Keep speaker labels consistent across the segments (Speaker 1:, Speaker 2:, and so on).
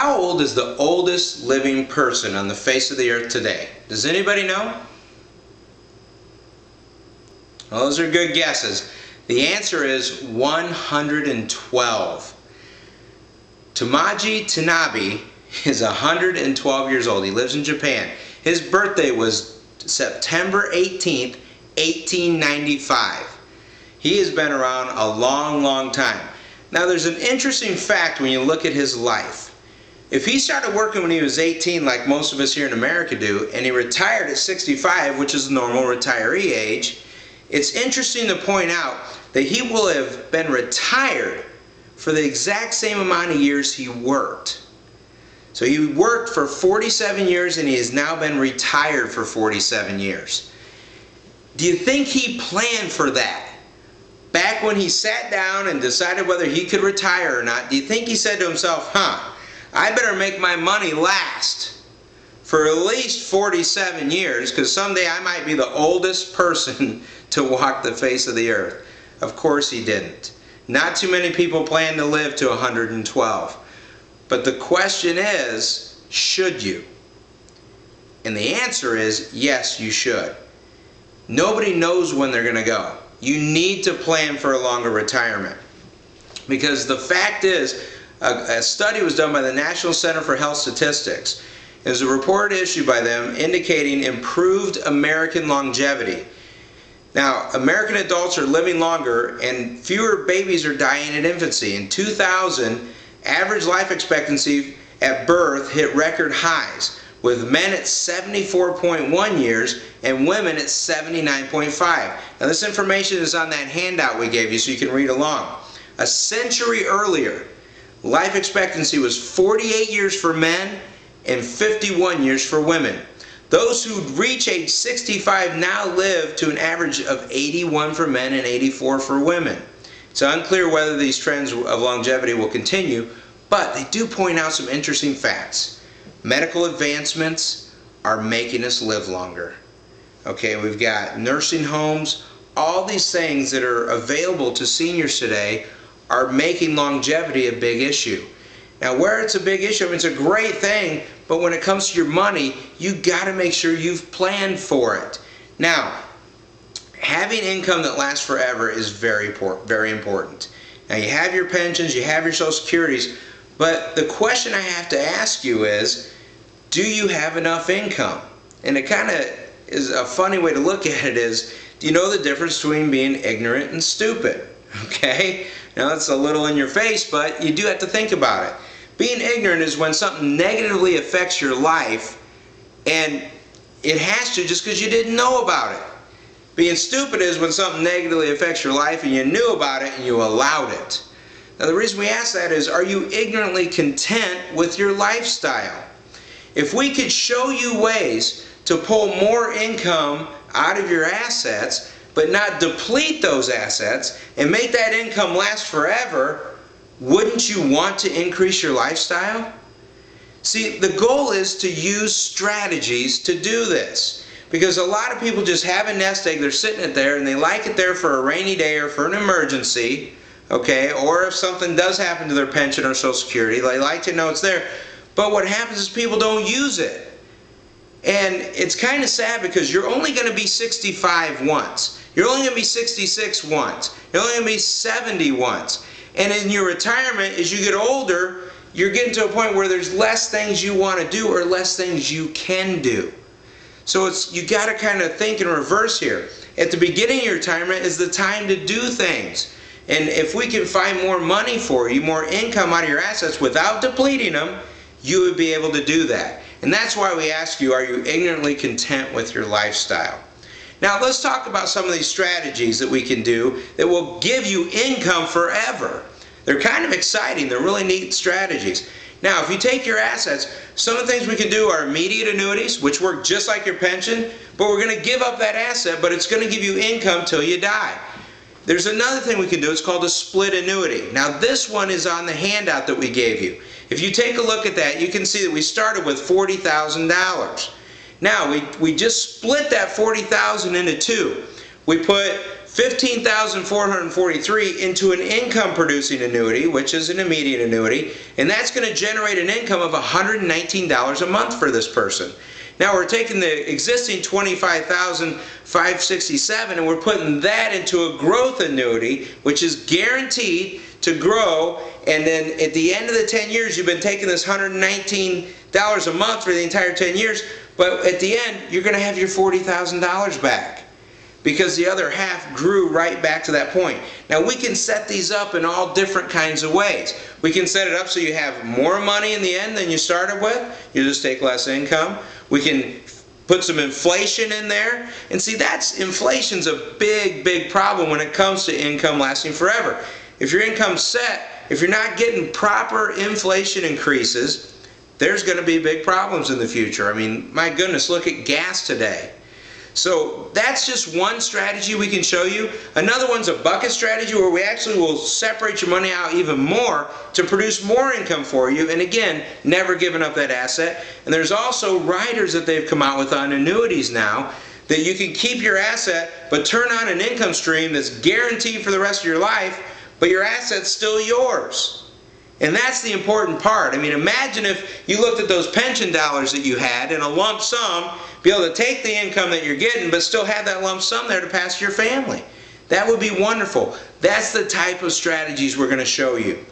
Speaker 1: How old is the oldest living person on the face of the earth today? Does anybody know? Well, those are good guesses. The answer is 112. Tamaji Tanabe is 112 years old. He lives in Japan. His birthday was September 18th, 1895. He has been around a long, long time. Now, there's an interesting fact when you look at his life. If he started working when he was 18, like most of us here in America do, and he retired at 65, which is the normal retiree age, it's interesting to point out that he will have been retired for the exact same amount of years he worked. So he worked for 47 years and he has now been retired for 47 years. Do you think he planned for that? Back when he sat down and decided whether he could retire or not, do you think he said to himself, I better make my money last for at least 47 years because someday I might be the oldest person to walk the face of the earth? Of course he didn't. Not too many people plan to live to 112. But the question is, should you? And the answer is, yes, you should. Nobody knows when they're going to go. You need to plan for a longer retirement. Because the fact is, a study was done by the National Center for Health Statistics. It was a report issued by them indicating improved American longevity. Now, American adults are living longer and fewer babies are dying at infancy. In 2000, average life expectancy at birth hit record highs, with men at 74.1 years and women at 79.5. Now, this information is on that handout we gave you so you can read along. A century earlier, life expectancy was 48 years for men and 51 years for women. Those who reach age 65 now live to an average of 81 for men and 84 for women. It's unclear whether these trends of longevity will continue, but they do point out some interesting facts. Medical advancements are making us live longer. Okay, we've got nursing homes. All these things that are available to seniors today are making longevity a big issue. Now, where it's a big issue, I mean, it's a great thing, but when it comes to your money, you got to make sure you've planned for it. Now, having income that lasts forever is very important. Now, you have your pensions, you have your Social Securities, but the question I have to ask you is, do you have enough income? And it kind of is a funny way to look at it is, do you know the difference between being ignorant and stupid? Okay? Now, that's a little in your face, but you do have to think about it. Being ignorant is when something negatively affects your life, and it has to just because you didn't know about it. Being stupid is when something negatively affects your life and you knew about it and you allowed it. Now, the reason we ask that is, are you ignorantly content with your lifestyle? If we could show you ways to pull more income out of your assets, but not deplete those assets and make that income last forever, wouldn't you want to increase your lifestyle? See, the goal is to use strategies to do this. Because a lot of people just have a nest egg, they're sitting it there, and they like it there for a rainy day or for an emergency, okay, or if something does happen to their pension or Social Security, they like to know it's there. But what happens is people don't use it. And it's kind of sad because you're only going to be 65 once. You're only going to be 66 once. You're only going to be 70 once. And in your retirement, as you get older, you're getting to a point where there's less things you want to do or less things you can do. So you got to kind of think in reverse here. At the beginning of your retirement is the time to do things. And if we can find more money for you, more income out of your assets without depleting them, you would be able to do that. And that's why we ask you, are you ignorantly content with your lifestyle? Now, let's talk about some of these strategies that we can do that will give you income forever. They're kind of exciting. They're really neat strategies. Now, if you take your assets, some of the things we can do are immediate annuities, which work just like your pension, but we're going to give up that asset, but it's going to give you income till you die. There's another thing we can do. It's called a split annuity. Now, this one is on the handout that we gave you. If you take a look at that, you can see that we started with $40,000. Now, we just split that $40,000 into two. We put $15,443 into an income producing annuity, which is an immediate annuity, and that's going to generate an income of $119 a month for this person. Now we're taking the existing $25,567 and we're putting that into a growth annuity, which is guaranteed to grow, and then at the end of the 10 years you've been taking this $119 a month for the entire 10 years, but at the end you're going to have your $40,000 back, because the other half grew right back to that point. Now we can set these up in all different kinds of ways. We can set it up so you have more money in the end than you started with. You just take less income. We can put some inflation in there. And see, inflation's a big problem when it comes to income lasting forever. If your income's set, if you're not getting proper inflation increases, there's going to be big problems in the future. I mean, my goodness, look at gas today. So that's just one strategy we can show you. Another one's a bucket strategy, where we actually will separate your money out even more to produce more income for you, and again, never giving up that asset. And there's also riders that they've come out with on annuities now, that you can keep your asset but turn on an income stream that's guaranteed for the rest of your life, but your asset's still yours. And that's the important part. I mean, imagine if you looked at those pension dollars that you had in a lump sum, be able to take the income that you're getting but still have that lump sum there to pass to your family. That would be wonderful. That's the type of strategies we're going to show you.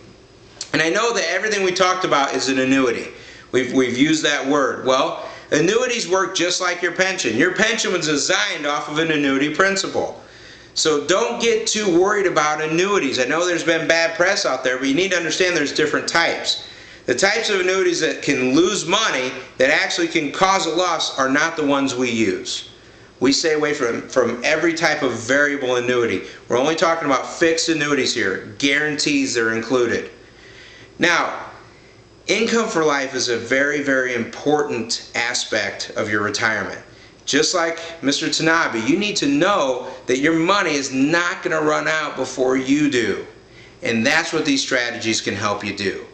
Speaker 1: And I know that everything we talked about is an annuity. We've used that word. Well, annuities work just like your pension. Your pension was designed off of an annuity principle. So don't get too worried about annuities. I know there's been bad press out there, but you need to understand there's different types. The types of annuities that can lose money, that actually can cause a loss, are not the ones we use. We stay away from every type of variable annuity. We're only talking about fixed annuities here. Guarantees are included. Now, income for life is a very important aspect of your retirement. Just like Mr. Tanabe, you need to know that your money is not going to run out before you do. And that's what these strategies can help you do.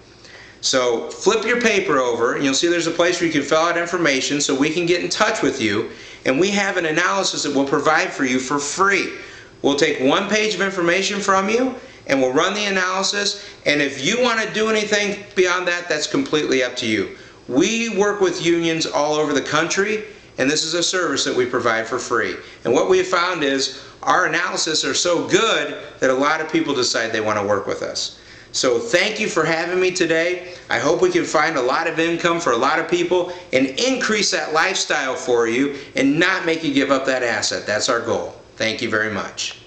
Speaker 1: So flip your paper over and you'll see there's a place where you can fill out information so we can get in touch with you, and we have an analysis that we'll provide for you for free. We'll take one page of information from you and we'll run the analysis, and if you want to do anything beyond that, that's completely up to you. We work with unions all over the country, and this is a service that we provide for free. And what we have found is our analysis are so good that a lot of people decide they want to work with us. So thank you for having me today. I hope we can find a lot of income for a lot of people and increase that lifestyle for you and not make you give up that asset. That's our goal. Thank you very much.